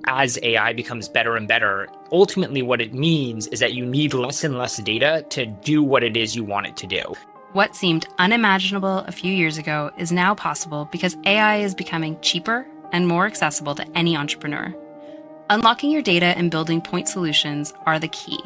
As AI becomes better and better, ultimately what it means is that you need less and less data to do what it is you want it to do. What seemed unimaginable a few years ago is now possible because AI is becoming cheaper and more accessible to any entrepreneur. Unlocking your data and building point solutions are the key.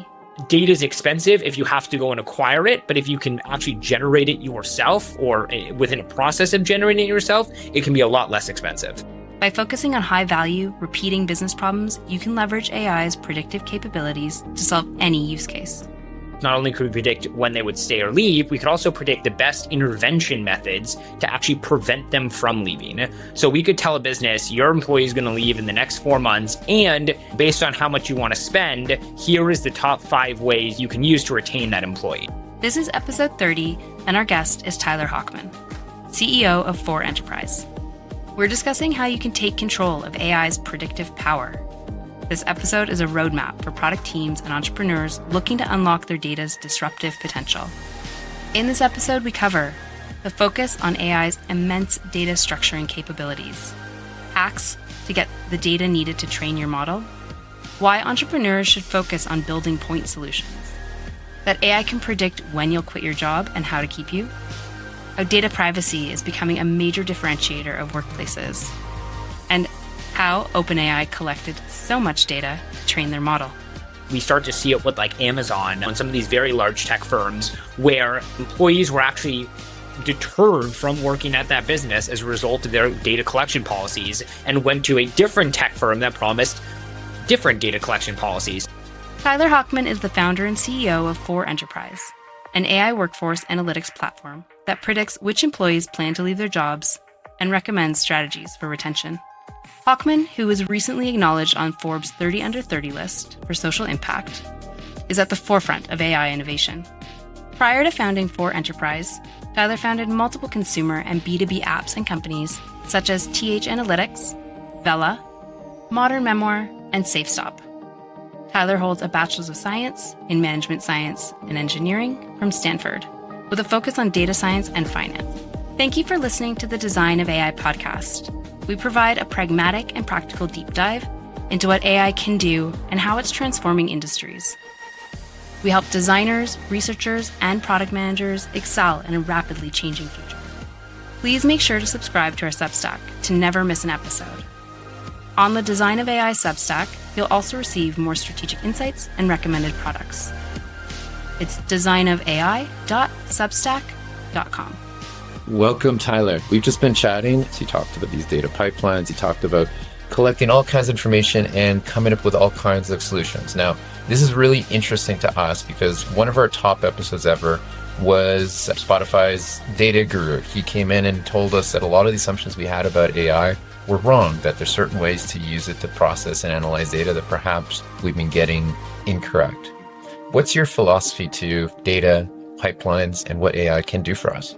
Data is expensive if you have to go and acquire it, but if you can actually generate it yourself or within a process of generating it yourself, it can be a lot less expensive. By focusing on high-value, repeating business problems, you can leverage AI's predictive capabilities to solve any use case. Not only could we predict when they would stay or leave, we could also predict the best intervention methods to actually prevent them from leaving. So we could tell a business, your employee is going to leave in the next 4 months, and based on how much you want to spend, here is the top 5 ways you can use to retain that employee. This is episode 30, and our guest is Tyler Hochman, CEO of FORE Enterprise. We're discussing how you can take control of AI's predictive power. This episode is a roadmap for product teams and entrepreneurs looking to unlock their data's disruptive potential. In this episode, we cover the focus on AI's immense data structuring capabilities, hacks to get the data needed to train your model, why entrepreneurs should focus on building point solutions, that AI can predict when you'll quit your job and how to keep you, how data privacy is becoming a major differentiator of workplaces, and how OpenAI collected so much data to train their model. We start to see it with like Amazon and some of these very large tech firms where employees were actually deterred from working at that business as a result of their data collection policies and went to a different tech firm that promised different data collection policies. Tyler Hochman is the founder and CEO of FORE Enterprise, an AI workforce analytics platform that predicts which employees plan to leave their jobs and recommends strategies for retention. Hochman, who was recently acknowledged on Forbes 30 Under 30 list for social impact, is at the forefront of AI innovation. Prior to founding FORE Enterprise, Tyler founded multiple consumer and B2B apps and companies such as TH Analytics, Vela, Modern Memoir, and SafeStop. Tyler holds a Bachelor's of Science in Management Science and Engineering from Stanford, with a focus on data science and finance. Thank you for listening to the Design of AI podcast. We provide a pragmatic and practical deep dive into what AI can do and how it's transforming industries. We help designers, researchers, and product managers excel in a rapidly changing future. Please make sure to subscribe to our Substack to never miss an episode. On the Design of AI Substack, you'll also receive more strategic insights and recommended products. It's designofai.substack.com. Welcome, Tyler. We've just been chatting. So you talked about these data pipelines. You talked about collecting all kinds of information and coming up with all kinds of solutions. Now, this is really interesting to us because one of our top episodes ever was Spotify's data guru. He came in and told us that a lot of the assumptions we had about AI were wrong, that there's certain ways to use it to process and analyze data that perhaps we've been getting incorrect. What's your philosophy to data pipelines and what AI can do for us?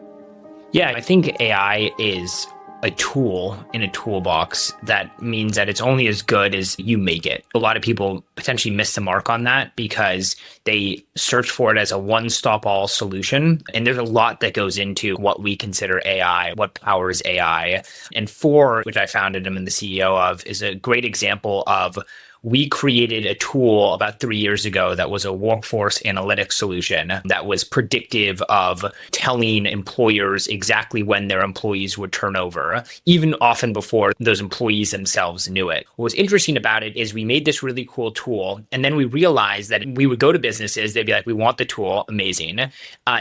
Yeah, I think AI is a tool in a toolbox that means that it's only as good as you make it. A lot of people potentially miss the mark on that because they search for it as a one-stop-all solution. And there's a lot that goes into what we consider AI, what powers AI. And FORE, which I founded and am the CEO of, is a great example of we created a tool about 3 years ago that was a workforce analytics solution that was predictive of telling employers exactly when their employees would turn over, even often before those employees themselves knew it. What was interesting about it is we made this really cool tool, and then we realized that we would go to businesses, they'd be like, we want the tool, amazing.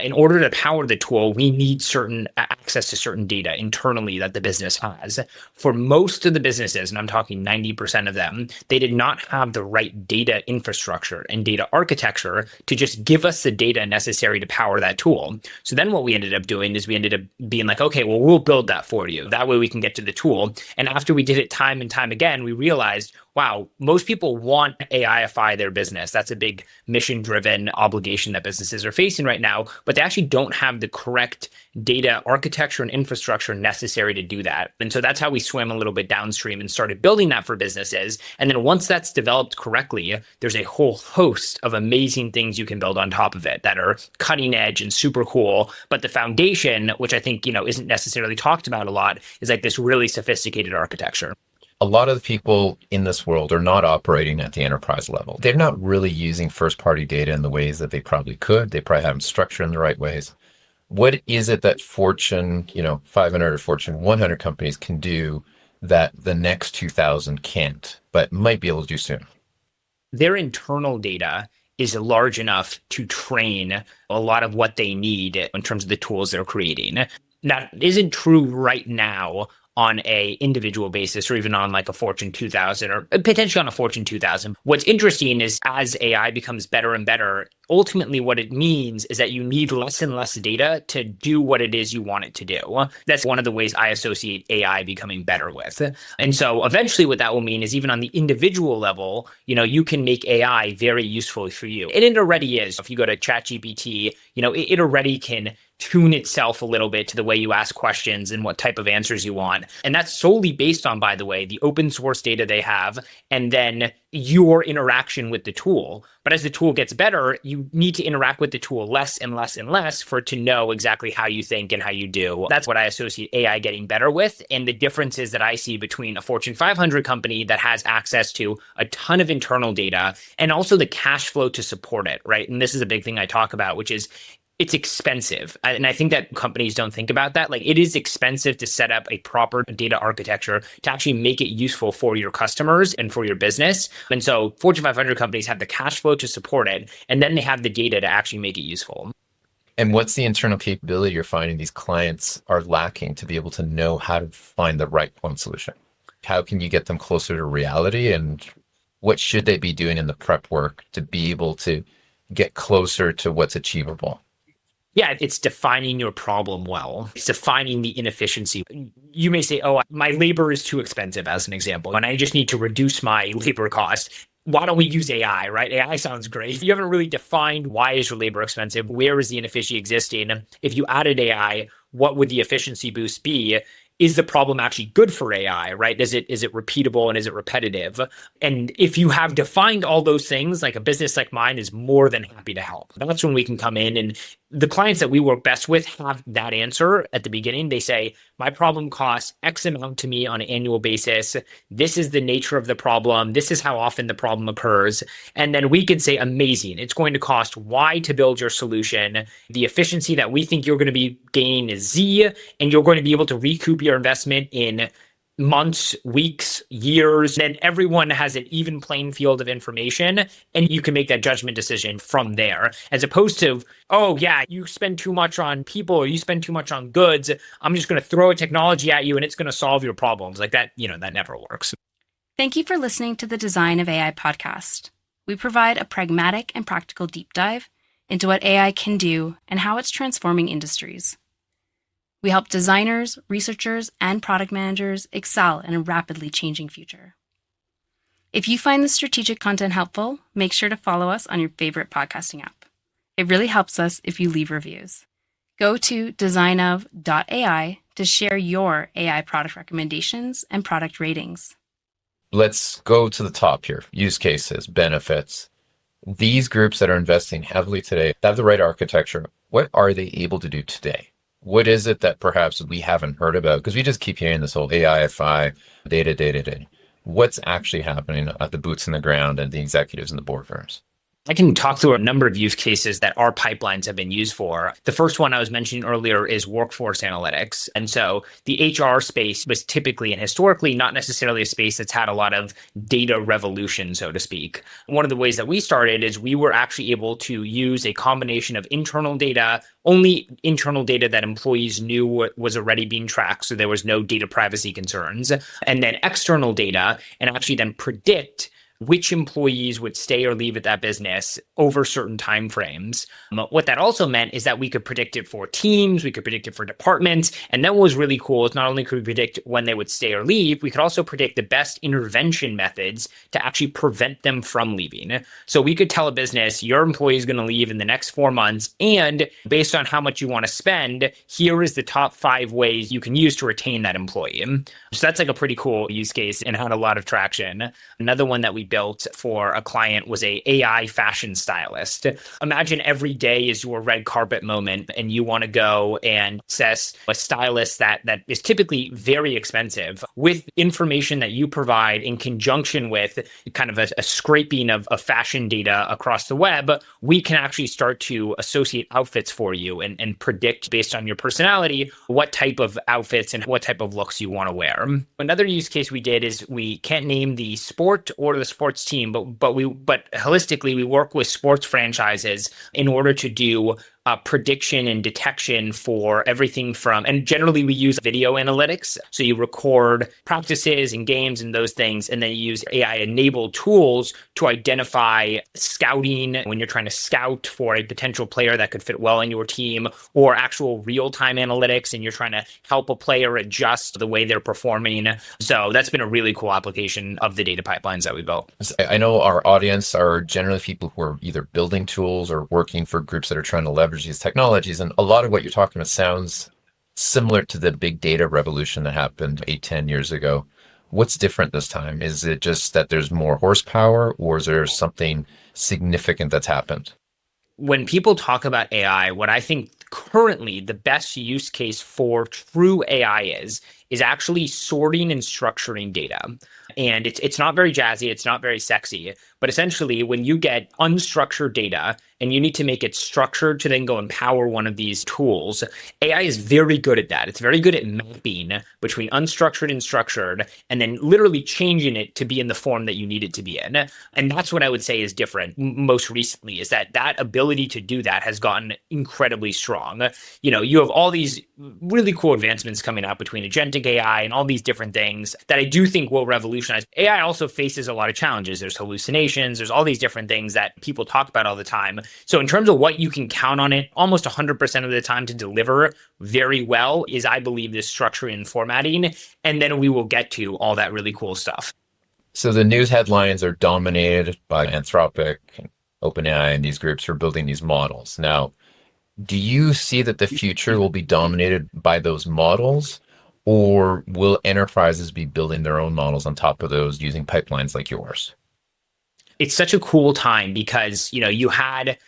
In order to power the tool, we need certain access to certain data internally that the business has. For most of the businesses, and I'm talking 90% of them, they did not have the right data infrastructure and data architecture to just give us the data necessary to power that tool. So then what we ended up doing is we ended up being like, okay, well, we'll build that for you. That way we can get to the tool. And after we did it time and time again, we realized, wow, most people want AIify their business. That's a big mission-driven obligation that businesses are facing right now, but they actually don't have the correct data architecture and infrastructure necessary to do that. And so that's how we swam a little bit downstream and started building that for businesses. And then once that's developed correctly, there's a whole host of amazing things you can build on top of it that are cutting edge and super cool. But the foundation, which I think, isn't necessarily talked about a lot, is like this really sophisticated architecture. a lot of the people in this world are not operating at the enterprise level. They're not really using first-party data in the ways that they probably could. They probably haven't structured in the right ways. What is it that Fortune, 500 or Fortune 100 companies can do that the next 2,000 can't, but might be able to do soon? Their internal data is large enough to train a lot of what they need in terms of the tools they're creating. That isn't true right now on a individual basis, or even on like a Fortune 2000, or potentially on a Fortune 2000. What's interesting is as AI becomes better and better, ultimately what it means is that you need less and less data to do what it is you want it to do. That's one of the ways I associate AI becoming better with. And so eventually what that will mean is even on the individual level, you can make AI very useful for you. And it already is. If you go to ChatGPT, it already can tune itself a little bit to the way you ask questions and what type of answers you want. And that's solely based on, by the way, the open source data they have, and then your interaction with the tool. But as the tool gets better, you need to interact with the tool less and less and less for it to know exactly how you think and how you do. That's what I associate AI getting better with. And the differences that I see between a Fortune 500 company that has access to a ton of internal data and also the cash flow to support it, right? And this is a big thing I talk about, which is it's expensive. And I think that companies don't think about that. Like, it is expensive to set up a proper data architecture to actually make it useful for your customers and for your business. And so Fortune 500 companies have the cash flow to support it, and then they have the data to actually make it useful. And what's the internal capability you're finding these clients are lacking to be able to know how to find the right point solution? How can you get them closer to reality, and what should they be doing in the prep work to be able to get closer to what's achievable? Yeah, it's defining your problem well. It's defining the inefficiency. You may say, oh, my labor is too expensive, as an example, and I just need to reduce my labor cost. Why don't we use AI, right? AI sounds great. You haven't really defined why is your labor expensive? Where is the inefficiency existing? If you added AI, what would the efficiency boost be? Is the problem actually good for AI, right? Is it repeatable and is it repetitive? And if you have defined all those things, like a business like mine is more than happy to help. That's when we can come in, and the clients that we work best with have that answer at the beginning. They say, my problem costs X amount to me on an annual basis. This is the nature of the problem. This is how often the problem occurs. And then we can say, amazing, it's going to cost Y to build your solution. The efficiency that we think you're going to be gaining is Z, and you're going to be able to recoup your investment in months, weeks, years. Then everyone has an even playing field of information, and you can make that judgment decision from there, as opposed to, oh yeah, you spend too much on people or you spend too much on goods. I'm just going to throw a technology at you and it's going to solve your problems. Like that, that never works. Thank you for listening to the Design of AI podcast. We provide a pragmatic and practical deep dive into what AI can do and how it's transforming industries. We help designers, researchers, and product managers excel in a rapidly changing future. If you find this strategic content helpful, make sure to follow us on your favorite podcasting app. It really helps us if you leave reviews. Go to designof.ai to share your AI product recommendations and product ratings. Let's go to the top here. Use cases, benefits. These groups that are investing heavily today have the right architecture. What are they able to do today? What is it that perhaps we haven't heard about? Because we just keep hearing this whole AIFI, data. What's actually happening at the boots on the ground and the executives in the boardrooms? I can talk through a number of use cases that our pipelines have been used for. The first one I was mentioning earlier is workforce analytics. And so the HR space was typically and historically not necessarily a space that's had a lot of data revolution, so to speak. One of the ways that we started is we were actually able to use a combination of internal data, only internal data that employees knew was already being tracked, so there was no data privacy concerns, and then external data, and actually then predict which employees would stay or leave at that business over certain timeframes. What that also meant is that we could predict it for teams, we could predict it for departments, and that was really cool. Is not only could we predict when they would stay or leave, we could also predict the best intervention methods to actually prevent them from leaving. So we could tell a business, your employee is going to leave in the next 4 months, and based on how much you want to spend, here is the top 5 ways you can use to retain that employee. So that's like a pretty cool use case and had a lot of traction. Another one that we built for a client was a AI fashion stylist. Imagine every day is your red carpet moment and you want to go and access a stylist that is typically very expensive with information that you provide in conjunction with kind of a scraping of fashion data across the web. We can actually start to associate outfits for you and predict based on your personality what type of outfits and what type of looks you want to wear. Another use case we did is we can't name the sport or the sports team, but holistically we work with sports franchises in order to do prediction and detection for everything from, and generally we use video analytics. So you record practices and games and those things, and then you use AI-enabled tools to identify scouting when you're trying to scout for a potential player that could fit well in your team, or actual real-time analytics, and you're trying to help a player adjust the way they're performing. So that's been a really cool application of the data pipelines that we built. I know our audience are generally people who are either building tools or working for groups that are trying to leverage these technologies. And a lot of what you're talking about sounds similar to the big data revolution that happened 8-10 years ago. What's different this time? Is it just that there's more horsepower, or is there something significant that's happened? When people talk about AI, what I think currently the best use case for true AI is actually sorting and structuring data. And it's not very jazzy, it's not very sexy, but essentially when you get unstructured data and you need to make it structured to then go and power one of these tools, AI is very good at that. It's very good at mapping between unstructured and structured, and then literally changing it to be in the form that you need it to be in. And that's what I would say is different most recently, is that ability to do that has gotten incredibly strong. You know, you have all these really cool advancements coming out between agentic AI and all these different things that I do think will revolutionize. AI also faces a lot of challenges. There's hallucinations, there's all these different things that people talk about all the time. So in terms of what you can count on it, almost 100% of the time to deliver very well is, I believe, this structuring and formatting. And then we will get to all that really cool stuff. So the news headlines are dominated by Anthropic and OpenAI, and these groups are building these models. Now, do you see that the future will be dominated by those models, or will enterprises be building their own models on top of those using pipelines like yours? It's such a cool time because, you know, you had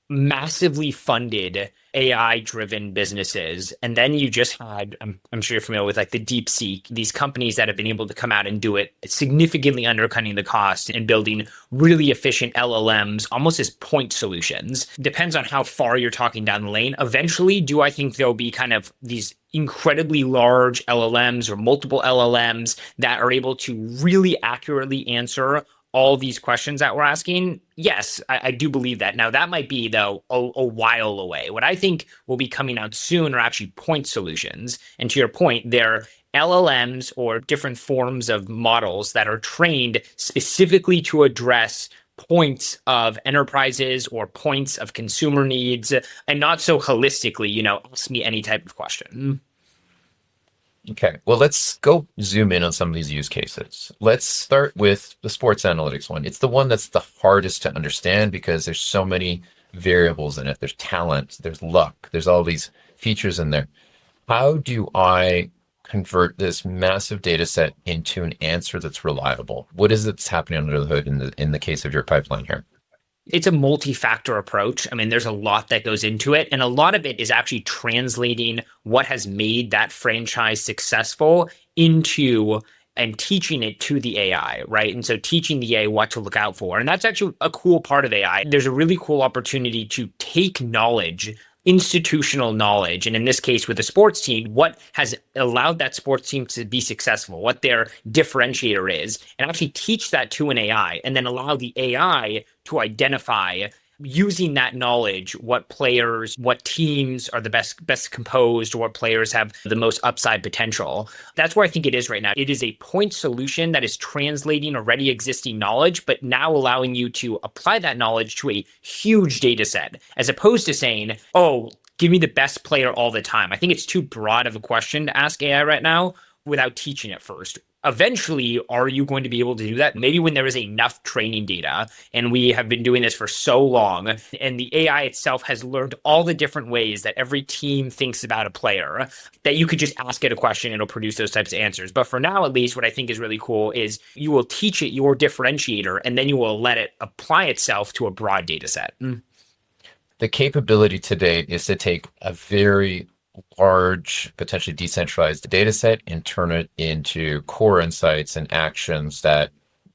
massively funded AI-driven businesses, and then you just had, I'm sure you're familiar with, like the DeepSeek, these companies that have been able to come out and do it, significantly undercutting the cost and building really efficient LLMs, almost as point solutions. Depends on how far you're talking down the lane. Eventually, do I think there'll be kind of these incredibly large LLMs or multiple LLMs that are able to really accurately answer all these questions that we're asking? Yes, I do believe that. Now, that might be, though, a while away. What I think will be coming out soon are actually point solutions. And to your point, they're LLMs or different forms of models that are trained specifically to address points of enterprises or points of consumer needs, and not so holistically, you know, ask me any type of question. Okay, well, let's go zoom in on some of these use cases. Let's start with the sports analytics one. It's the one that's the hardest to understand because there's so many variables in it. There's talent, there's luck, there's all these features in there. How do I convert this massive data set into an answer that's reliable? What is it that's happening under the hood in the case of your pipeline here? It's a multi-factor approach. I mean, there's a lot that goes into it. And a lot of it is actually translating what has made that franchise successful into and teaching it to the AI, right? And so teaching the AI what to look out for. And that's actually a cool part of AI. There's a really cool opportunity to take knowledge, institutional knowledge, and in this case with the sports team, what has allowed that sports team to be successful, what their differentiator is, and actually teach that to an AI, and then allow the AI to identify, using that knowledge, what players, what teams are the best composed, or what players have the most upside potential. That's where I think it is right now. It is a point solution that is translating already existing knowledge, but now allowing you to apply that knowledge to a huge data set, as opposed to saying, oh, give me the best player all the time. I think it's too broad of a question to ask AI right now without teaching it first. eventually, are you going to be able to do that? Maybe when there is enough training data, and we have been doing this for so long, and the AI itself has learned all the different ways that every team thinks about a player, that you could just ask it a question and it'll produce those types of answers. But for now, at least, what I think is really cool is you will teach it your differentiator, and then you will let it apply itself to a broad data set. The capability today is to take a very large, potentially decentralized data set and turn it into core insights and actions that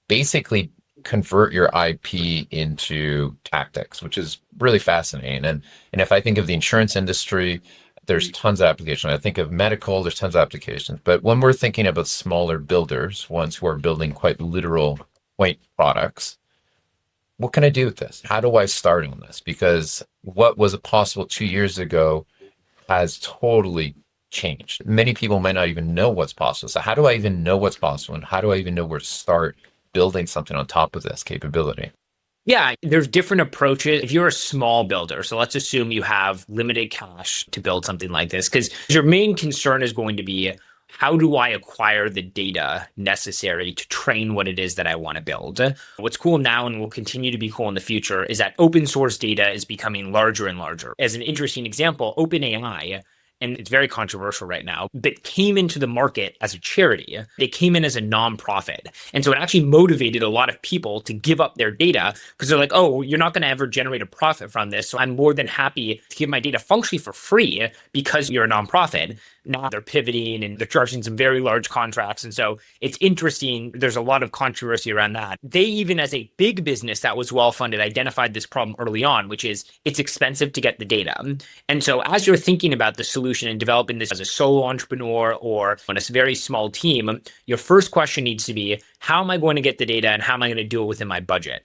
basically convert your IP into tactics, which is really fascinating. And if I think of the insurance industry, there's tons of applications. I think of medical, there's tons of applications. But when we're thinking about smaller builders, ones who are building quite literal point products, what can I do with this? How do I start on this? Because what was possible 2 years ago has totally changed. Many people might not even know what's possible. So how do I even know what's possible? And how do I even know where to start building something on top of this capability? Yeah, there's different approaches. If you're a small builder, so let's assume you have limited cash to build something like this, because your main concern is going to be, how do I acquire the data necessary to train what it is that I want to build? What's cool now and will continue to be cool in the future is that open source data is becoming larger and larger. As an interesting example, OpenAI, and it's very controversial right now, but came into the market as a charity. They came in as a nonprofit. And so it actually motivated a lot of people to give up their data because they're like, oh, you're not going to ever generate a profit from this. So I'm more than happy to give my data functionally for free because you're a nonprofit. Now they're pivoting and they're charging some very large contracts. And so it's interesting. There's a lot of controversy around that. They, even as a big business that was well-funded, identified this problem early on, which is it's expensive to get the data. And so as you're thinking about the solution and developing this as a solo entrepreneur or on a very small team, your first question needs to be, how am I going to get the data and how am I going to do it within my budget?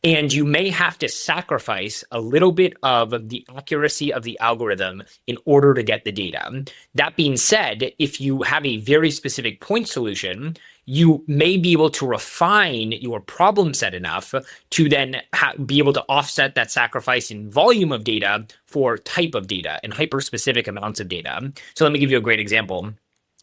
And you may have to sacrifice a little bit of the accuracy of the algorithm in order to get the data. That being said, if you have a very specific point solution, you may be able to refine your problem set enough to then be able to offset that sacrifice in volume of data for type of data and hyper-specific amounts of data. So let me give you a great example.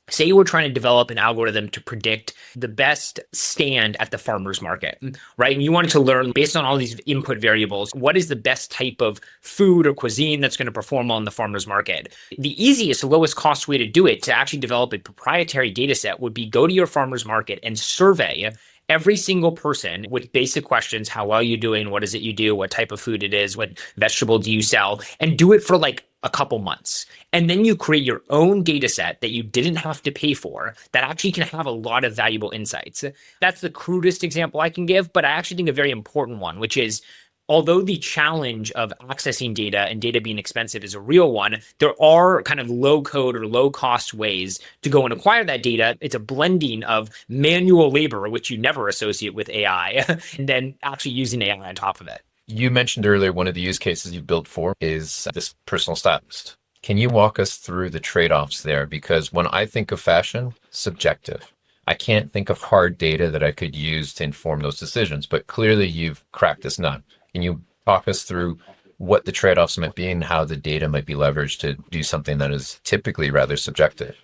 Say you were trying to develop an algorithm to predict the best stand at the farmer's market, right? And you wanted to learn, based on all these input variables, what is the best type of food or cuisine that's going to perform well in the farmer's market. The easiest, lowest cost way to do it, to actually develop a proprietary data set, would be go to your farmer's market and survey every single person with basic questions. How well are you doing? What is it you do? What type of food it is? What vegetable do you sell? And do it for like a couple months. And then you create your own data set that you didn't have to pay for that actually can have a lot of valuable insights. That's the crudest example I can give, but I actually think a very important one, which is, although the challenge of accessing data and data being expensive is a real one, there are kind of low code or low cost ways to go and acquire that data. It's a blending of manual labor, which you never associate with AI, and then actually using AI on top of it. You mentioned earlier one of the use cases you built for is this personal stylist. Can you walk us through the trade-offs there? Because when I think of fashion, subjective. I can't think of hard data that I could use to inform those decisions, but clearly you've cracked this nut. Can you talk us through what the trade-offs might be and how the data might be leveraged to do something that is typically rather subjective?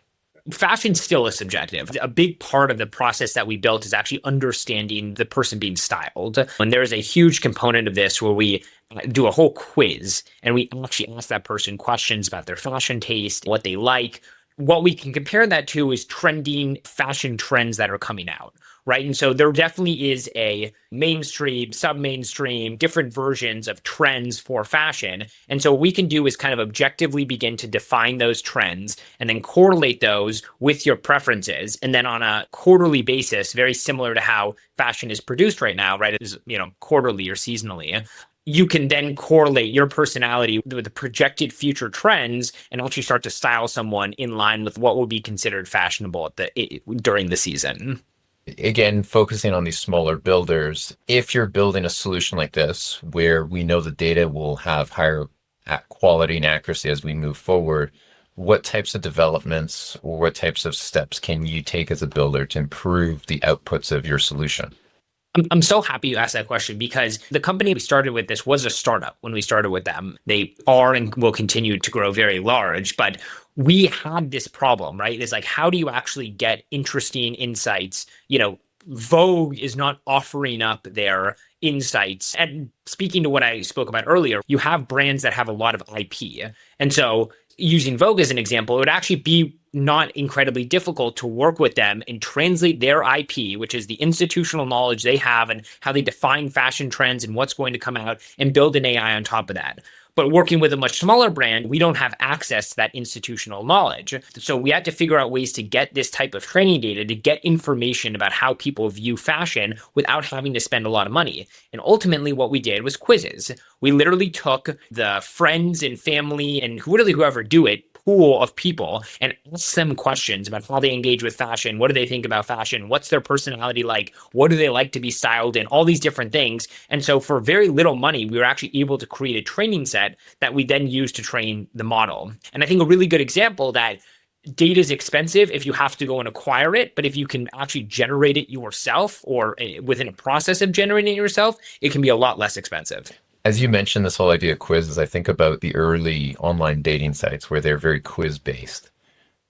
Fashion still is subjective. A big part of the process that we built is actually understanding the person being styled. And there is a huge component of this where we do a whole quiz and we actually ask that person questions about their fashion taste, what they like. What we can compare that to is trending fashion trends that are coming out, right? And so there definitely is a mainstream, sub-mainstream, different versions of trends for fashion. And so what we can do is kind of objectively begin to define those trends and then correlate those with your preferences. And then on a quarterly basis, very similar to how fashion is produced right now, right? It is, quarterly or seasonally. You can then correlate your personality with the projected future trends and actually start to style someone in line with what would be considered fashionable during the season. Again, focusing on these smaller builders, if you're building a solution like this, where we know the data will have higher quality and accuracy as we move forward, what types of developments or what types of steps can you take as a builder to improve the outputs of your solution? I'm so happy you asked that question because the company we started with this was a startup when we started with them. They are and will continue to grow very large, but we had this problem, right? It's like, how do you actually get interesting insights? Vogue is not offering up their insights. And speaking to what I spoke about earlier, you have brands that have a lot of IP. And so using Vogue as an example, it would actually be not incredibly difficult to work with them and translate their IP, which is the institutional knowledge they have and how they define fashion trends and what's going to come out, and build an AI on top of that. But working with a much smaller brand, we don't have access to that institutional knowledge. So we had to figure out ways to get this type of training data to get information about how people view fashion without having to spend a lot of money. And ultimately what we did was quizzes. We literally took the friends and family and whoever do it pool of people and ask them questions about how they engage with fashion. What do they think about fashion? What's their personality like? What do they like to be styled in? All these different things. And so for very little money, we were actually able to create a training set that we then use to train the model. And I think a really good example that data is expensive if you have to go and acquire it, but if you can actually generate it yourself or within a process of generating it yourself, it can be a lot less expensive. As you mentioned this whole idea of quizzes, I think about the early online dating sites where they're very quiz-based.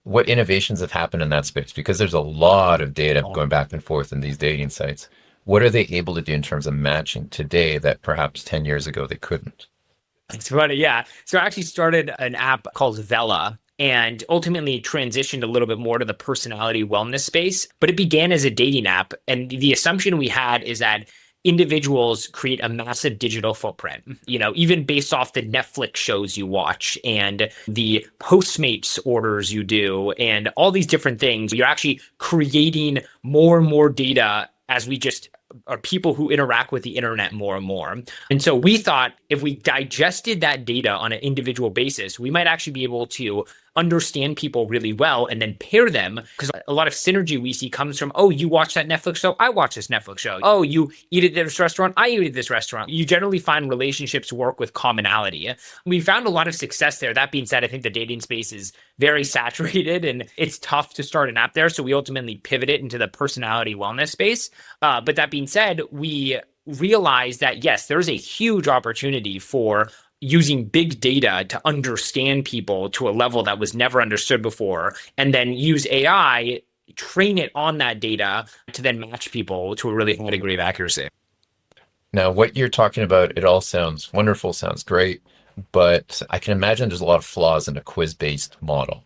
What innovations have happened in that space? Because there's a lot of data going back and forth in these dating sites. What are they able to do in terms of matching today that perhaps 10 years ago they couldn't? It's funny, yeah. So I actually started an app called Vela, and ultimately transitioned a little bit more to the personality wellness space. But it began as a dating app. And the assumption we had is that individuals create a massive digital footprint, even based off the Netflix shows you watch and the Postmates orders you do and all these different things. You're actually creating more and more data as we just are people who interact with the internet more and more. And so we thought if we digested that data on an individual basis, we might actually be able to understand people really well and then pair them, because a lot of synergy we see comes from, oh, you watch that Netflix show, I watch this Netflix show. Oh, you eat at this restaurant, I eat at this restaurant. You generally find relationships work with commonality. We found a lot of success there. That being said, I think the dating space is very saturated and it's tough to start an app there. So we ultimately pivoted into the personality wellness space. But that being said, we realized that, yes, there's a huge opportunity for using big data to understand people to a level that was never understood before, and then use AI, train it on that data to then match people to a really high degree of accuracy. Now, what you're talking about, it all sounds wonderful, sounds great, but I can imagine there's a lot of flaws in a quiz-based model.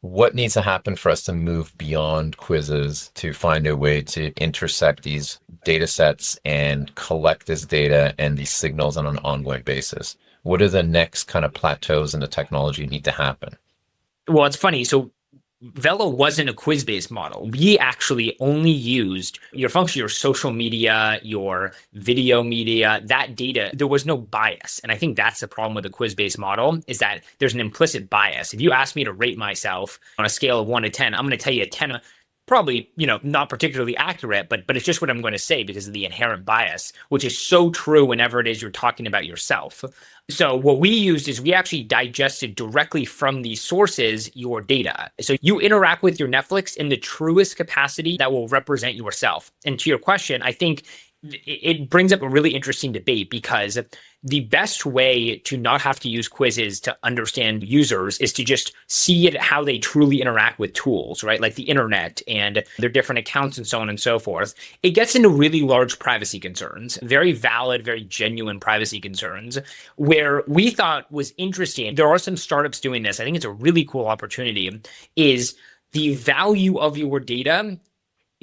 What needs to happen for us to move beyond quizzes to find a way to intersect these data sets and collect this data and these signals on an ongoing basis? What are the next kind of plateaus in the technology need to happen? Well, it's funny. So Velo wasn't a quiz-based model. We actually only used your function, your social media, your video media, that data. There was no bias. And I think that's the problem with a quiz-based model, is that there's an implicit bias. If you ask me to rate myself on a scale of 1 to 10, I'm going to tell you a 10, probably, not particularly accurate, but it's just what I'm going to say because of the inherent bias, which is so true whenever it is you're talking about yourself. So what we used is we actually digested directly from these sources your data. So you interact with your Netflix in the truest capacity that will represent yourself. And to your question, I think it brings up a really interesting debate, because the best way to not have to use quizzes to understand users is to just see it how they truly interact with tools, right? Like the internet and their different accounts and so on and so forth. It gets into really large privacy concerns, very valid, very genuine privacy concerns, where we thought was interesting. There are some startups doing this. I think it's a really cool opportunity, is the value of your data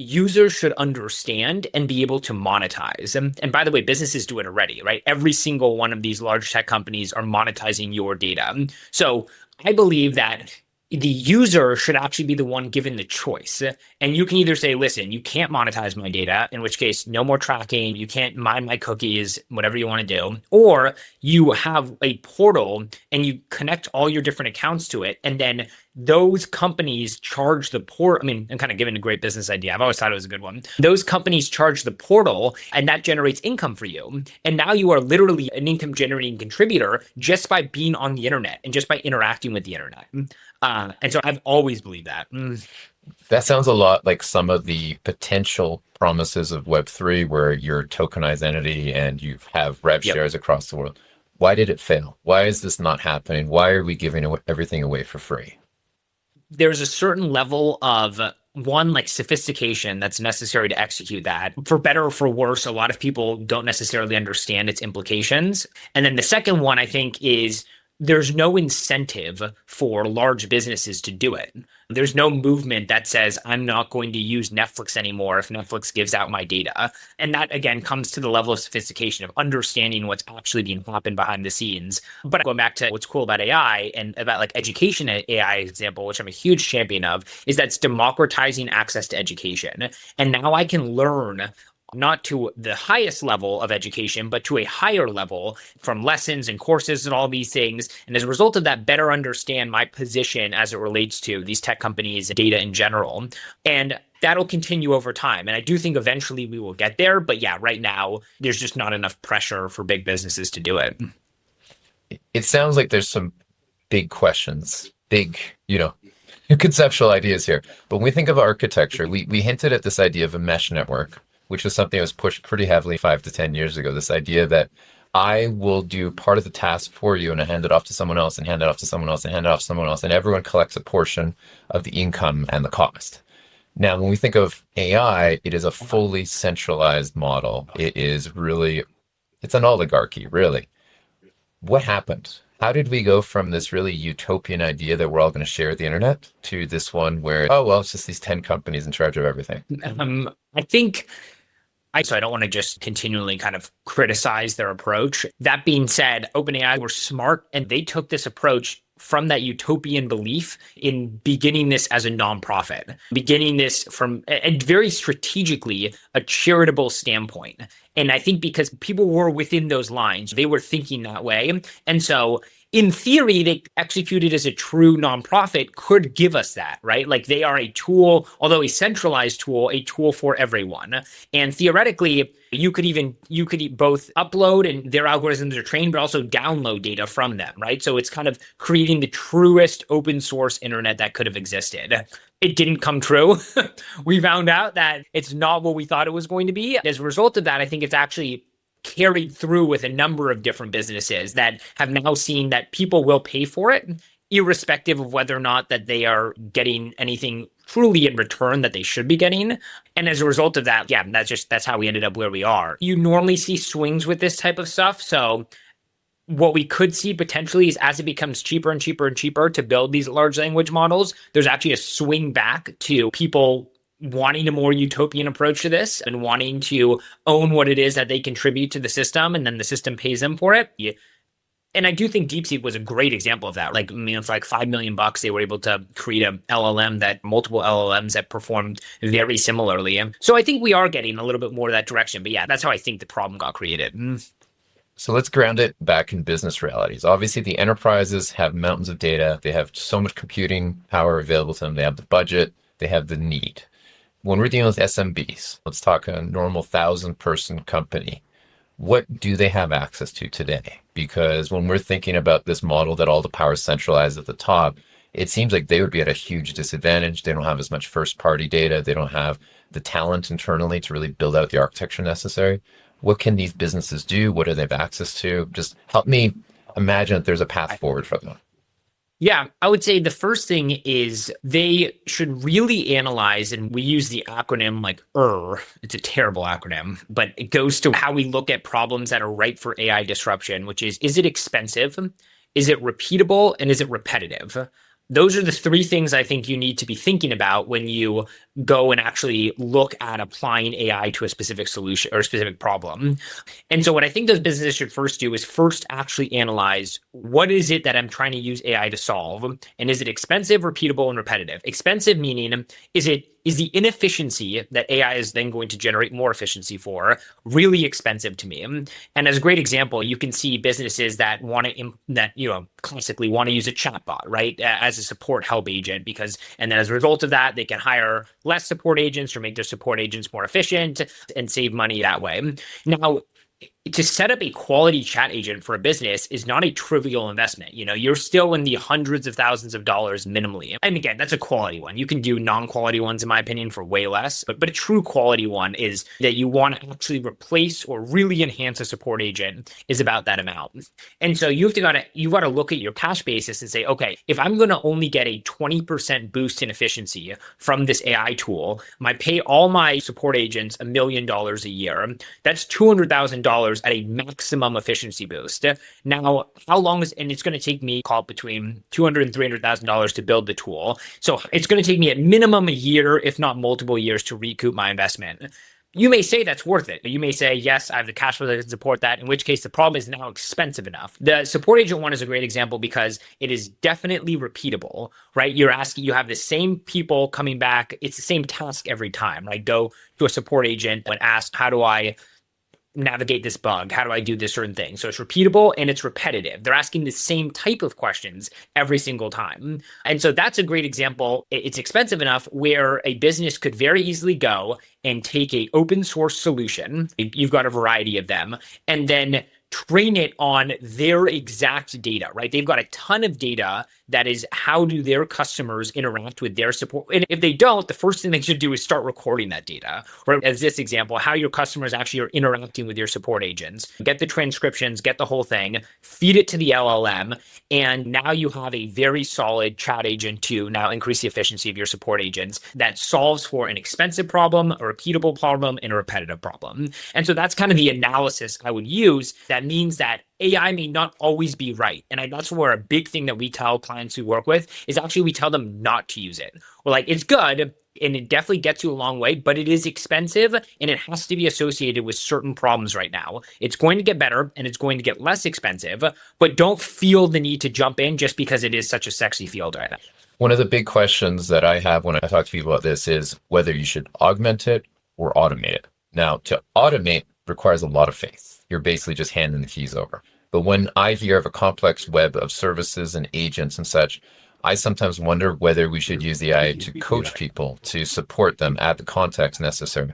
users should understand and be able to monetize. And by the way, businesses do it already, right? Every single one of these large tech companies are monetizing your data. So I believe that the user should actually be the one given the choice. And you can either say, listen, you can't monetize my data, in which case no more tracking, you can't mine my cookies, whatever you want to do. Or you have a portal and you connect all your different accounts to it. And then those companies charge the portal. I mean, I'm kind of giving a great business idea. I've always thought it was a good one. Those companies charge the portal and that generates income for you. And now you are literally an income generating contributor just by being on the internet and just by interacting with the internet. And so I've always believed that. That sounds a lot like some of the potential promises of Web3, where you're a tokenized entity and you have rev shares across the world. Why did it fail? Why is this not happening? Why are we giving everything away for free? there's a certain level of one, like sophistication that's necessary to execute that. For better or for worse, a lot of people don't necessarily understand its implications. And then the second one, I think, is there's no incentive for large businesses to do it. There's no movement that says, I'm not going to use Netflix anymore if Netflix gives out my data. And that, again, comes to the level of sophistication of understanding what's actually being happening behind the scenes. But going back to what's cool about AI and about like education AI example, which I'm a huge champion of, is that's democratizing access to education. And now I can learn not to the highest level of education, but to a higher level from lessons and courses and all these things. And as a result of that, better understand my position as it relates to these tech companies, data in general. And that'll continue over time. And I do think eventually we will get there. But yeah, right now, there's just not enough pressure for big businesses to do it. It sounds like there's some big questions, big, conceptual ideas here. But when we think of architecture, we hinted at this idea of a mesh network, which was something that was pushed pretty heavily 5 to 10 years ago. This idea that I will do part of the task for you and I hand it off to someone else and hand it off to someone else and hand it off to someone else, and everyone collects a portion of the income and the cost. Now, when we think of AI, it is a fully centralized model. It's an oligarchy, really. What happened? How did we go from this really utopian idea that we're all going to share the internet to this one where, oh, well, it's just these 10 companies in charge of everything? I think so I don't want to just continually kind of criticize their approach. That being said, OpenAI were smart and they took this approach from that utopian belief in beginning this as a nonprofit, beginning this from and very strategically a charitable standpoint. And I think because people were within those lines, they were thinking that way. And so in theory, they executed as a true nonprofit could give us that, right? Like they are a tool, although a centralized tool, a tool for everyone. And theoretically, you could both upload and their algorithms are trained, but also download data from them, right? So it's kind of creating the truest open source internet that could have existed. It didn't come true. We found out that it's not what we thought it was going to be. As a result of that, I think it's actually carried through with a number of different businesses that have now seen that people will pay for it, irrespective of whether or not that they are getting anything truly in return that they should be getting. And as a result of that, yeah, that's how we ended up where we are. You normally see swings with this type of stuff. So what we could see potentially is as it becomes cheaper and cheaper and cheaper to build these large language models, there's actually a swing back to people wanting a more utopian approach to this and wanting to own what it is that they contribute to the system, and then the system pays them for it. Yeah. And I do think DeepSeek was a great example of that. Like, I mean, it's like $5 million. They were able to create a multiple LLMs that performed very similarly. And so I think we are getting a little bit more of that direction. But yeah, that's how I think the problem got created. So let's ground it back in business realities. Obviously, the enterprises have mountains of data. They have so much computing power available to them. They have the budget. They have the need. When we're dealing with SMBs, let's talk a normal 1,000-person company. What do they have access to today? Because when we're thinking about this model that all the power is centralized at the top, it seems like they would be at a huge disadvantage. They don't have as much first-party data. They don't have the talent internally to really build out the architecture necessary. What can these businesses do? What do they have access to? Just help me imagine that there's a path forward for them. Yeah, I would say the first thing is they should really analyze, and we use the acronym like it's a terrible acronym, but it goes to how we look at problems that are ripe for AI disruption, which is it expensive? Is it repeatable? And is it repetitive? Those are the three things I think you need to be thinking about when you go and actually look at applying AI to a specific solution or a specific problem. And so what I think those businesses should first do is first actually analyze what is it that I'm trying to use AI to solve? And is it expensive, repeatable, and repetitive? Expensive meaning, is the inefficiency that AI is then going to generate more efficiency for really expensive to me? And as a great example, you can see businesses that classically want to use a chatbot, right, as a support help agent, and then as a result of that, they can hire less support agents or make their support agents more efficient and save money that way. Now, to set up a quality chat agent for a business is not a trivial investment. You're still in the hundreds of thousands of dollars minimally. And again, that's a quality one. You can do non-quality ones, in my opinion, for way less. But a true quality one is that you want to actually replace or really enhance a support agent is about that amount. And so you got to look at your cash basis and say, okay, if I'm going to only get a 20% boost in efficiency from this AI tool, pay all my support agents $1 million a year. That's $200,000 at a maximum efficiency boost. Now, and it's going to take me, call it between $200,000 and $300,000 to build the tool. So it's going to take me at minimum a year, if not multiple years, to recoup my investment. You may say that's worth it. You may say, yes, I have the cash flow that can support that, in which case the problem is now expensive enough. The support agent one is a great example because it is definitely repeatable, right? You have the same people coming back. It's the same task every time, right? Go to a support agent and ask, how do I navigate this bug? How do I do this certain thing? So it's repeatable and it's repetitive. They're asking the same type of questions every single time. And so that's a great example. It's expensive enough where a business could very easily go and take a open source solution. You've got a variety of them, and then train it on their exact data, right? They've got a ton of data that is how do their customers interact with their support. And if they don't, the first thing they should do is start recording that data. Or as this example, how your customers actually are interacting with your support agents. Get the transcriptions, get the whole thing, feed it to the LLM, and now you have a very solid chat agent to now increase the efficiency of your support agents that solves for an expensive problem, a repeatable problem, and a repetitive problem. And so that's kind of the analysis I would use. That means that AI may not always be right. And that's where a big thing that we tell clients we work with is actually we tell them not to use it. We're like, it's good and it definitely gets you a long way, but it is expensive and it has to be associated with certain problems right now. It's going to get better and it's going to get less expensive, but don't feel the need to jump in just because it is such a sexy field right now. One of the big questions that I have when I talk to people about this is whether you should augment it or automate it. Now, to automate requires a lot of faith. You're basically just handing the keys over. But when I hear of a complex web of services and agents and such, I sometimes wonder whether we should use the AI to coach people, to support them, add the context necessary.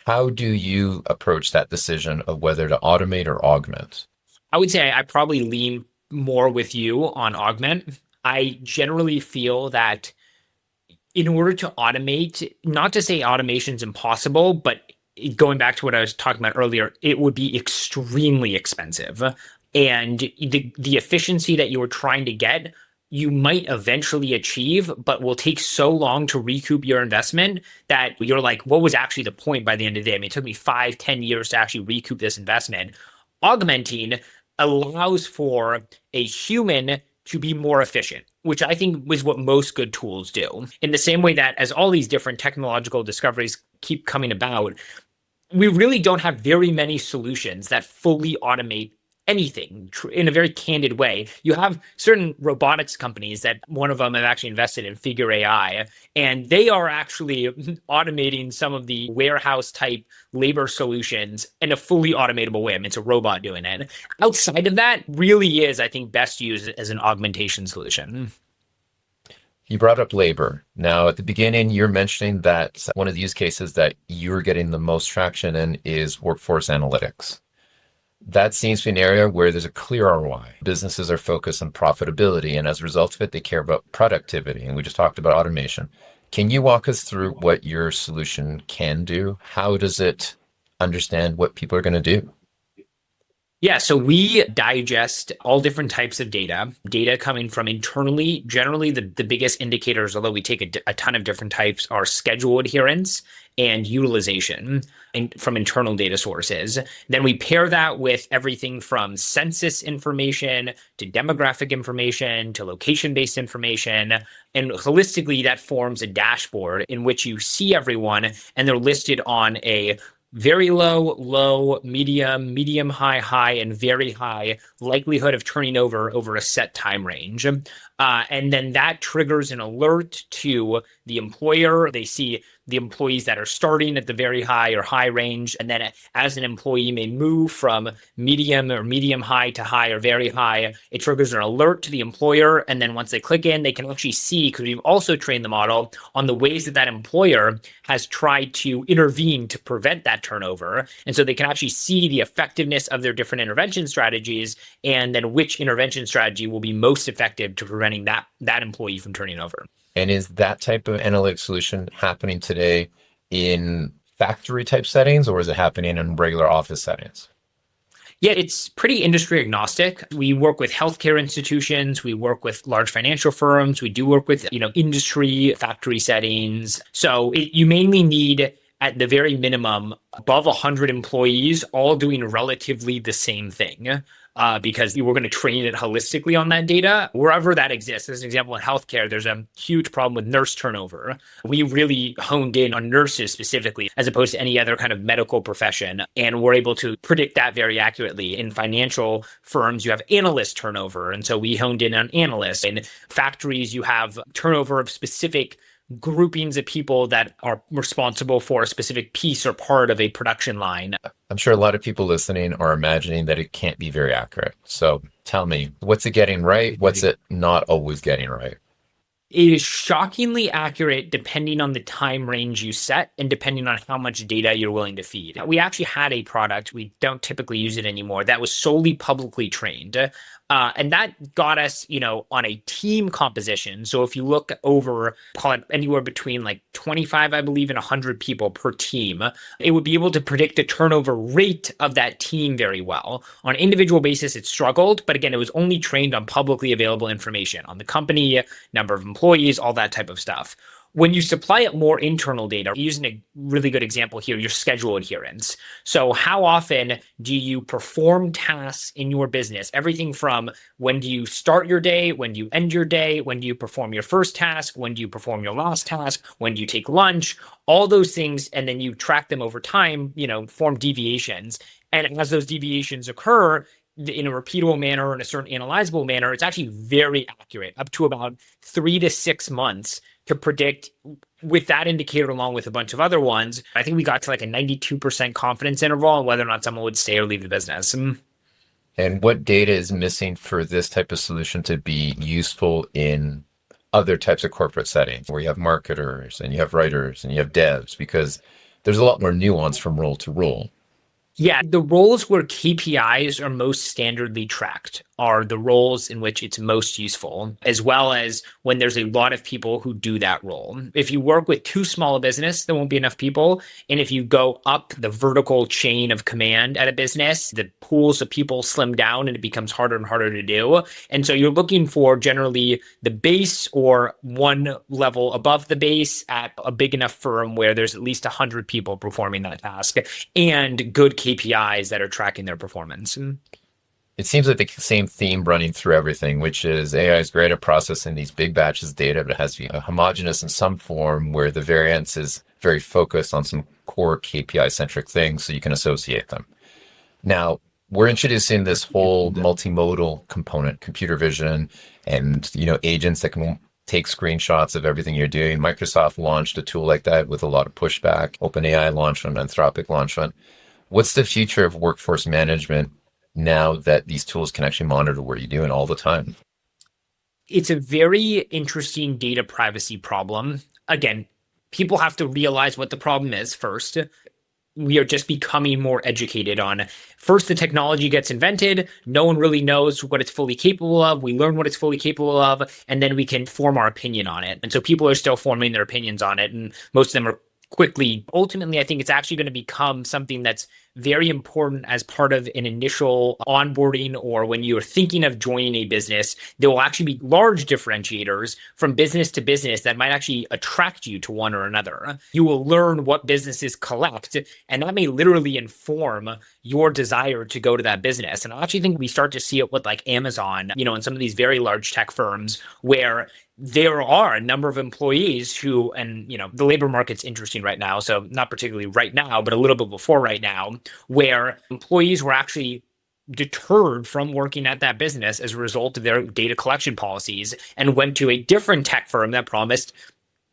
How do you approach that decision of whether to automate or augment? I would say I probably lean more with you on augment. I generally feel that in order to automate, not to say automation is impossible, but going back to what I was talking about earlier, it would be extremely expensive. And the efficiency that you were trying to get, you might eventually achieve, but will take so long to recoup your investment that you're like, what was actually the point by the end of the day? I mean, it took me 5-10 years to actually recoup this investment. Augmenting allows for a human to be more efficient, which I think is what most good tools do. In the same way that as all these different technological discoveries keep coming about, we really don't have very many solutions that fully automate anything in a very candid way. You have certain robotics companies that one of them have actually invested in, Figure AI, and they are actually automating some of the warehouse type labor solutions in a fully automatable way. I mean, it's a robot doing it. Outside of that, really is, I think, best used as an augmentation solution. You brought up labor. Now, at the beginning, you're mentioning that one of the use cases that you're getting the most traction in is workforce analytics. That seems to be an area where there's a clear ROI. Businesses are focused on profitability, and as a result of it, they care about productivity. And we just talked about automation. Can you walk us through what your solution can do? How does it understand what people are going to do? Yeah, so we digest all different types of data coming from internally. Generally, the biggest indicators, although we take a ton of different types, are schedule adherence and utilization from internal data sources. Then we pair that with everything from census information to demographic information to location-based information. And holistically, that forms a dashboard in which you see everyone and they're listed on a very low, medium, high, and very high likelihood of turning over a set time range. And then that triggers an alert to the employer. They see the employees that are starting at the very high or high range. And then as an employee may move from medium or medium high to high or very high, it triggers an alert to the employer. And then once they click in, they can actually see, because we've also trained the model on the ways that that employer has tried to intervene to prevent that turnover. And so they can actually see the effectiveness of their different intervention strategies, and then which intervention strategy will be most effective to preventing that employee from turning over. And is that type of analytic solution happening today in factory type settings, or is it happening in regular office settings? Yeah, it's pretty industry agnostic. We work with healthcare institutions. We work with large financial firms. We do work with, industry factory settings. So you mainly need, at the very minimum, above 100 employees all doing relatively the same thing. Because we're going to train it holistically on that data wherever that exists. As an example, in healthcare, there's a huge problem with nurse turnover. We really honed in on nurses specifically, as opposed to any other kind of medical profession. And we're able to predict that very accurately. In financial firms, you have analyst turnover. And so we honed in on analysts. In factories, you have turnover of specific groupings of people that are responsible for a specific piece or part of a production line. I'm sure a lot of people listening are imagining that it can't be very accurate. So tell me, what's it getting right? What's it not always getting right? It is shockingly accurate depending on the time range you set and depending on how much data you're willing to feed. We actually had a product, we don't typically use it anymore, that was solely publicly trained. And that got us, on a team composition. So if you look over, call it anywhere between like 25, I believe, and 100 people per team, it would be able to predict the turnover rate of that team very well. On an individual basis, it struggled, but again, it was only trained on publicly available information on the company, number of employees, all that type of stuff. When you supply it more internal data, using a really good example here, your schedule adherence. So how often do you perform tasks in your business? Everything from when do you start your day, when do you end your day, when do you perform your first task, when do you perform your last task, when do you take lunch, all those things, and then you track them over time, form deviations. And as those deviations occur, in a repeatable manner or in a certain analyzable manner, it's actually very accurate, up to about 3 to 6 months to predict with that indicator along with a bunch of other ones. I think we got to like a 92% confidence interval on whether or not someone would stay or leave the business. And what data is missing for this type of solution to be useful in other types of corporate settings where you have marketers and you have writers and you have devs? Because there's a lot more nuance from role to role. Yeah, the roles where KPIs are most standardly tracked are the roles in which it's most useful, as well as when there's a lot of people who do that role. If you work with too small a business, there won't be enough people. And if you go up the vertical chain of command at a business, the pools of people slim down and it becomes harder and harder to do. And so you're looking for generally the base or one level above the base at a big enough firm where there's at least 100 people performing that task and good KPIs that are tracking their performance. It seems like the same theme running through everything, which is AI is great at processing these big batches of data, but it has to be homogeneous in some form where the variance is very focused on some core KPI-centric things so you can associate them. Now, we're introducing this whole multimodal component, computer vision, and agents that can take screenshots of everything you're doing. Microsoft launched a tool like that with a lot of pushback. OpenAI launched one, Anthropic launched one. What's the future of workforce management now that these tools can actually monitor what you're doing all the time? It's a very interesting data privacy problem. Again, people have to realize what the problem is first. We are just becoming more educated on, first, the technology gets invented. No one really knows what it's fully capable of. We learn what it's fully capable of, and then we can form our opinion on it. And so people are still forming their opinions on it, and most of them are quickly. Ultimately, I think it's actually going to become something that's very important as part of an initial onboarding, or when you're thinking of joining a business. There will actually be large differentiators from business to business that might actually attract you to one or another. You will learn what businesses collect, and that may literally inform your desire to go to that business. And I actually think we start to see it with like Amazon, and some of these very large tech firms where there are a number of employees who, and the labor market's interesting right now, so not particularly right now, but a little bit before right now, where employees were actually deterred from working at that business as a result of their data collection policies and went to a different tech firm that promised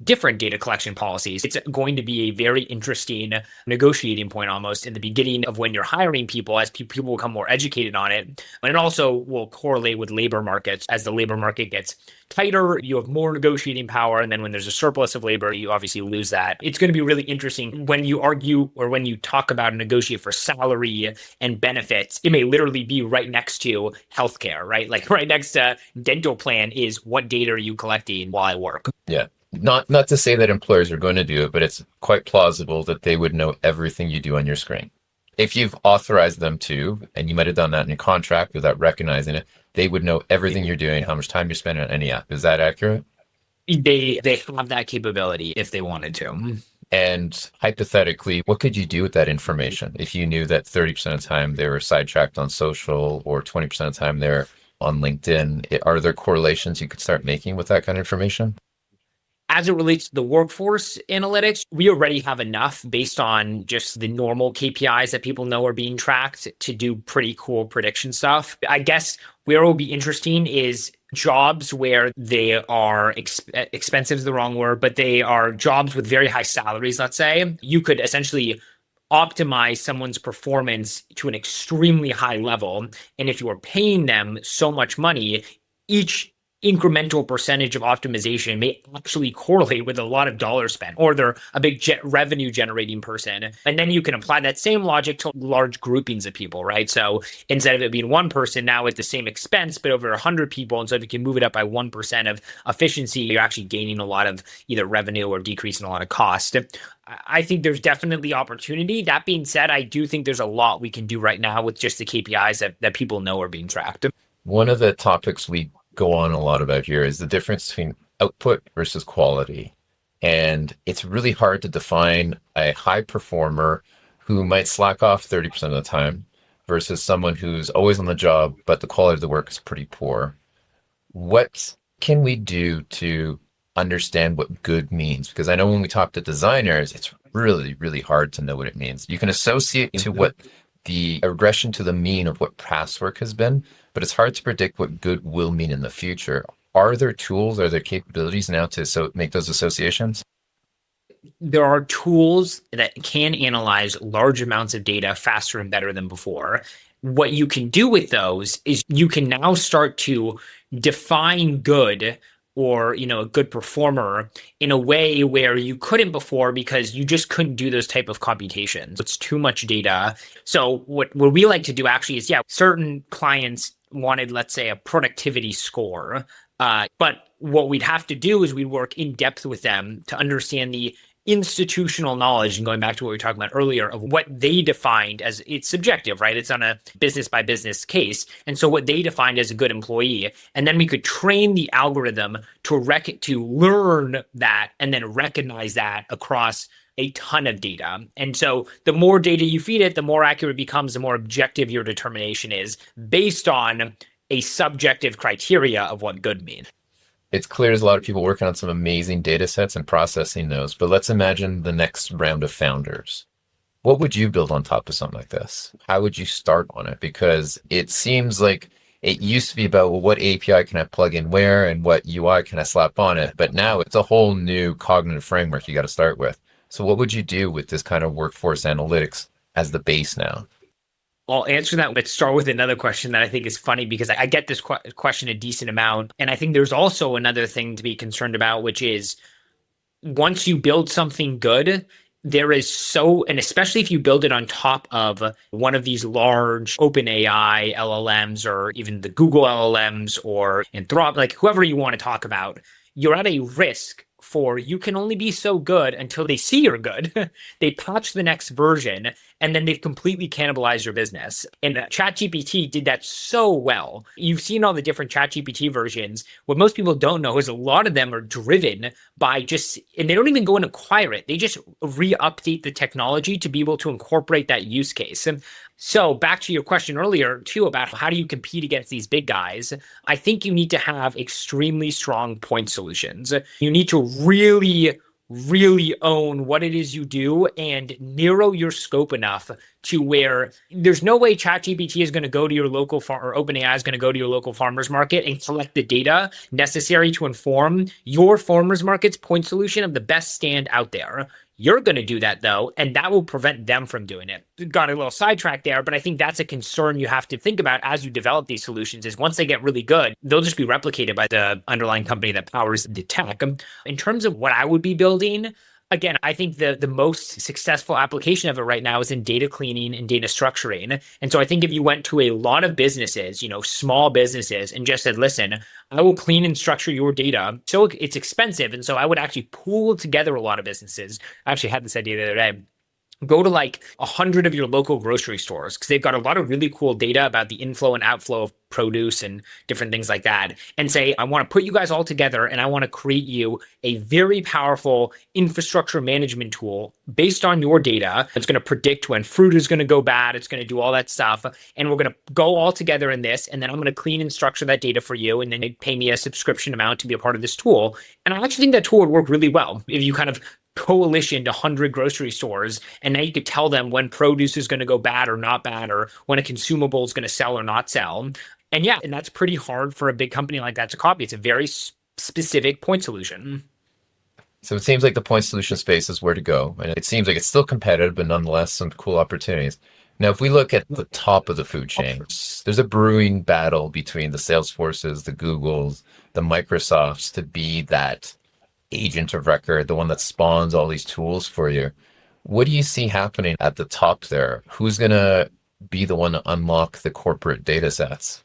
different data collection policies. It's going to be a very interesting negotiating point almost in the beginning of when you're hiring people as people become more educated on it. And it also will correlate with labor markets. As the labor market gets tighter, you have more negotiating power. And then when there's a surplus of labor, you obviously lose that. It's going to be really interesting when you argue or when you talk about and negotiate for salary and benefits. It may literally be right next to healthcare, right? Like right next to dental plan is what data are you collecting while I work? Yeah. Not to say that employers are going to do it, but it's quite plausible that they would know everything you do on your screen. If you've authorized them to, and you might have done that in your contract without recognizing it, they would know everything you're doing, how much time you're spending on any app. Is that accurate? They have that capability if they wanted to. And hypothetically, what could you do with that information if you knew that 30% of the time they were sidetracked on social or 20% of the time they're on LinkedIn? Are there correlations you could start making with that kind of information? As it relates to the workforce analytics, we already have enough based on just the normal KPIs that people know are being tracked to do pretty cool prediction stuff. I guess where it will be interesting is jobs where they are expensive is the wrong word, but they are jobs with very high salaries, let's say. You could essentially optimize someone's performance to an extremely high level. And if you are paying them so much money, each incremental percentage of optimization may actually correlate with a lot of dollars spent, or they're a big revenue generating person. And then you can apply that same logic to large groupings of people, right? So instead of it being one person, now at the same expense, but over 100 people, and so if you can move it up by 1% of efficiency, you're actually gaining a lot of either revenue or decreasing a lot of cost. I think there's definitely opportunity. That being said, I do think there's a lot we can do right now with just the KPIs that people know are being tracked. One of the topics we go on a lot about here is the difference between output versus quality. And it's really hard to define a high performer who might slack off 30% of the time versus someone who's always on the job, but the quality of the work is pretty poor. What can we do to understand what good means? Because I know when we talk to designers, it's really, really hard to know what it means. You can associate to what the regression to the mean of what past work has been, but it's hard to predict what good will mean in the future. Are there tools, are there capabilities now to make those associations? There are tools that can analyze large amounts of data faster and better than before. What you can do with those is you can now start to define good or, a good performer in a way where you couldn't before because you just couldn't do those type of computations. It's too much data. So what we like to do actually is, certain clients wanted, let's say, a productivity score. But what we'd have to do is we'd work in depth with them to understand the institutional knowledge, and going back to what we were talking about earlier, of what they defined as, it's subjective, right? It's on a business by business case. And so what they defined as a good employee, and then we could train the algorithm to learn that and then recognize that across a ton of data. And so the more data you feed it, the more accurate it becomes, the more objective your determination is based on a subjective criteria of what good means. It's clear there's a lot of people working on some amazing data sets and processing those, but let's imagine the next round of founders. What would you build on top of something like this? How would you start on it? Because it seems like it used to be about, well, what API can I plug in where and what UI can I slap on it? But now it's a whole new cognitive framework you got to start with. So what would you do with this kind of workforce analytics as the base now? I'll answer that. Let's start with another question that I think is funny because I get this question a decent amount. And I think there's also another thing to be concerned about, which is once you build something good, and especially if you build it on top of one of these large OpenAI LLMs or even the Google LLMs or Anthropic, like whoever you want to talk about, you're at a risk for you can only be so good until they see you're good. They patch the next version and then they've completely cannibalized your business. And ChatGPT did that so well. You've seen all the different ChatGPT versions. What most people don't know is a lot of them are driven by and they don't even go and acquire it. They just re-update the technology to be able to incorporate that use case. So back to your question earlier too about how do you compete against these big guys? I think you need to have extremely strong point solutions. You need to really really own what it is you do and narrow your scope enough to where there's no way ChatGPT is going to go to your local farm or OpenAI is going to go to your local farmers market and collect the data necessary to inform your farmers market's point solution of the best stand out there. You're going to do that though, and that will prevent them from doing it. Got a little sidetracked there, but I think that's a concern you have to think about as you develop these solutions is once they get really good, they'll just be replicated by the underlying company that powers the tech. In terms of what I would be building, again, I think the most successful application of it right now is in data cleaning and data structuring. And so I think if you went to a lot of businesses, small businesses, and just said, listen, I will clean and structure your data. So it's expensive. And so I would actually pool together a lot of businesses. I actually had this idea the other day. Go to like 100 of your local grocery stores because they've got a lot of really cool data about the inflow and outflow of produce and different things like that. And say, I want to put you guys all together and I want to create you a very powerful infrastructure management tool based on your data. It's going to predict when fruit is going to go bad. It's going to do all that stuff. And we're going to go all together in this. And then I'm going to clean and structure that data for you. And then they'd pay me a subscription amount to be a part of this tool. And I actually think that tool would work really well if you kind of coalitioned 100 grocery stores, and now you could tell them when produce is going to go bad or not bad, or when a consumable is going to sell or not sell. And that's pretty hard for a big company like that to copy. It's a very specific point solution. So it seems like the point solution space is where to go. And it seems like it's still competitive, but nonetheless some cool opportunities. Now, if we look at the top of the food chain, there's a brewing battle between the Salesforces, the Googles, the Microsofts to be that agent of record, the one that spawns all these tools for you. What do you see happening at the top there? Who's going to be the one to unlock the corporate data sets?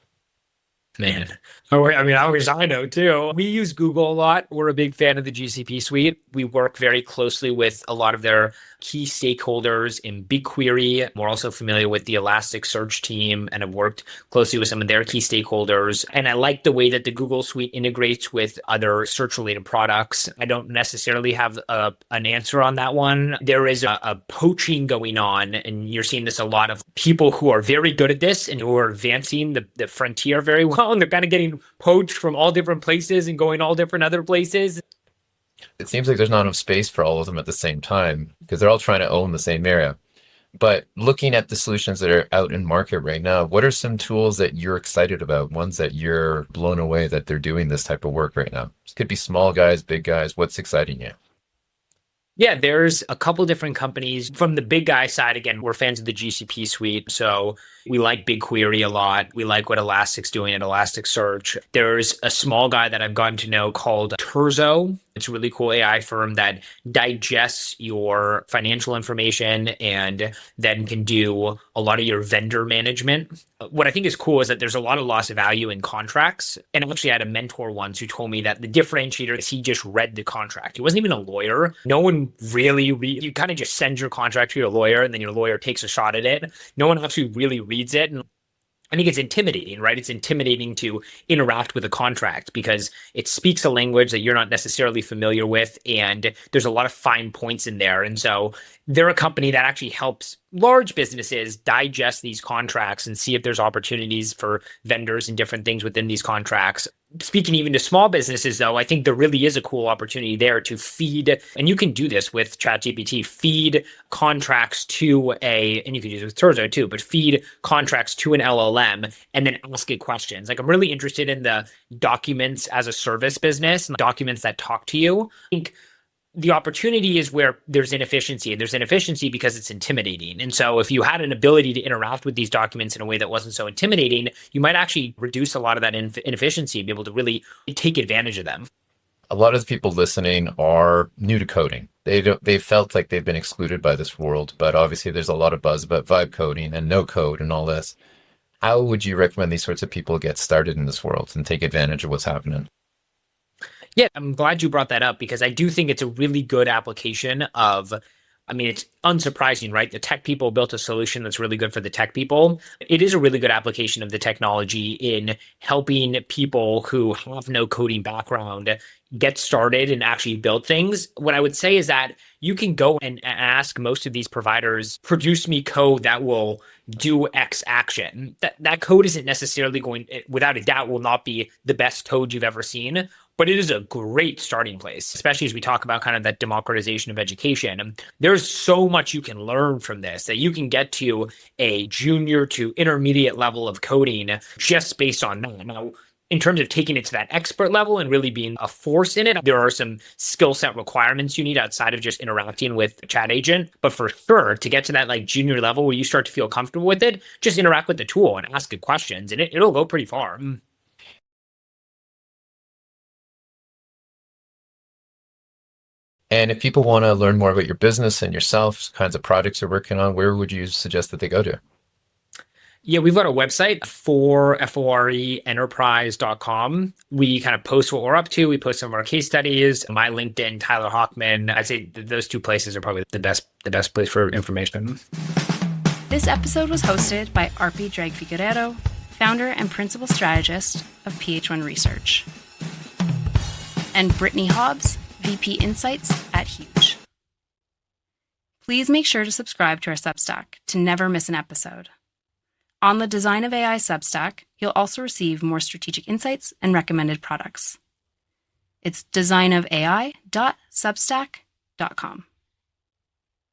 Man, I wish I know too. We use Google a lot. We're a big fan of the GCP suite. We work very closely with a lot of their key stakeholders in BigQuery. We're also familiar with the Elasticsearch team and have worked closely with some of their key stakeholders. And I like the way that the Google suite integrates with other search-related products. I don't necessarily have an answer on that one. There is a poaching going on, and you're seeing this a lot of people who are very good at this and who are advancing the frontier very well. And they're kind of getting poached from all different places and going all different other places. It seems like there's not enough space for all of them at the same time because they're all trying to own the same area. But looking at the solutions that are out in market right now, what are some tools that you're excited about, ones that you're blown away that they're doing this type of work right now? It could be small guys, big guys. What's exciting you? Yeah, there's a couple different companies. From the big guy side, again, we're fans of the GCP suite. So we like BigQuery a lot. We like what Elastic's doing at Elasticsearch. There's a small guy that I've gotten to know called Terzo. It's a really cool AI firm that digests your financial information and then can do a lot of your vendor management. What I think is cool is that there's a lot of loss of value in contracts. And I actually had a mentor once who told me that the differentiator is he just read the contract. He wasn't even a lawyer. No one really you kind of just send your contract to your lawyer and then your lawyer takes a shot at it. No one actually really reads it. And I think it's intimidating, right? It's intimidating to interact with a contract because it speaks a language that you're not necessarily familiar with. And there's a lot of fine points in there. And so they're a company that actually helps large businesses digest these contracts and see if there's opportunities for vendors and different things within these contracts. Speaking even to small businesses, though, I think there really is a cool opportunity there to feed, and you can do this with ChatGPT, feed contracts to and you can use it with Terzo too, but feed contracts to an LLM and then ask it questions. Like I'm really interested in the documents as a service business, documents that talk to you. I think the opportunity is where there's inefficiency, and there's inefficiency because it's intimidating. And so if you had an ability to interact with these documents in a way that wasn't so intimidating, you might actually reduce a lot of that inefficiency, be able to really take advantage of them. A lot of the people listening are new to coding. They felt like they've been excluded by this world, but obviously there's a lot of buzz about vibe coding and no code and all this. How would you recommend these sorts of people get started in this world and take advantage of what's happening? Yeah, I'm glad you brought that up because I do think it's a really good application of, it's unsurprising, right? The tech people built a solution that's really good for the tech people. It is a really good application of the technology in helping people who have no coding background get started and actually build things. What I would say is that you can go and ask most of these providers, produce me code that will do X action. That code isn't necessarily without a doubt, will not be the best code you've ever seen. but it is a great starting place, especially as we talk about kind of that democratization of education. There's so much you can learn from this that you can get to a junior to intermediate level of coding just based on that. Now, in terms of taking it to that expert level and really being a force in it, there are some skill set requirements you need outside of just interacting with a chat agent. But for sure, to get to that like junior level where you start to feel comfortable with it, just interact with the tool and ask it questions, and it'll go pretty far. And if people want to learn more about your business and yourself, kinds of projects you're working on, where would you suggest that they go to? Yeah, we've got a website for FORE We kind of post what we're up to. We post some of our case studies. My LinkedIn, Tyler Hochman. I'd say those two places are probably the best place for information. This episode was hosted by Arpi Dragfigueredo, founder and principal strategist of PH1 Research, and Brittany Hobbs, VP Insights at Huge. Please make sure to subscribe to our Substack to never miss an episode. On the Design of AI Substack, you'll also receive more strategic insights and recommended products. It's designofai.substack.com.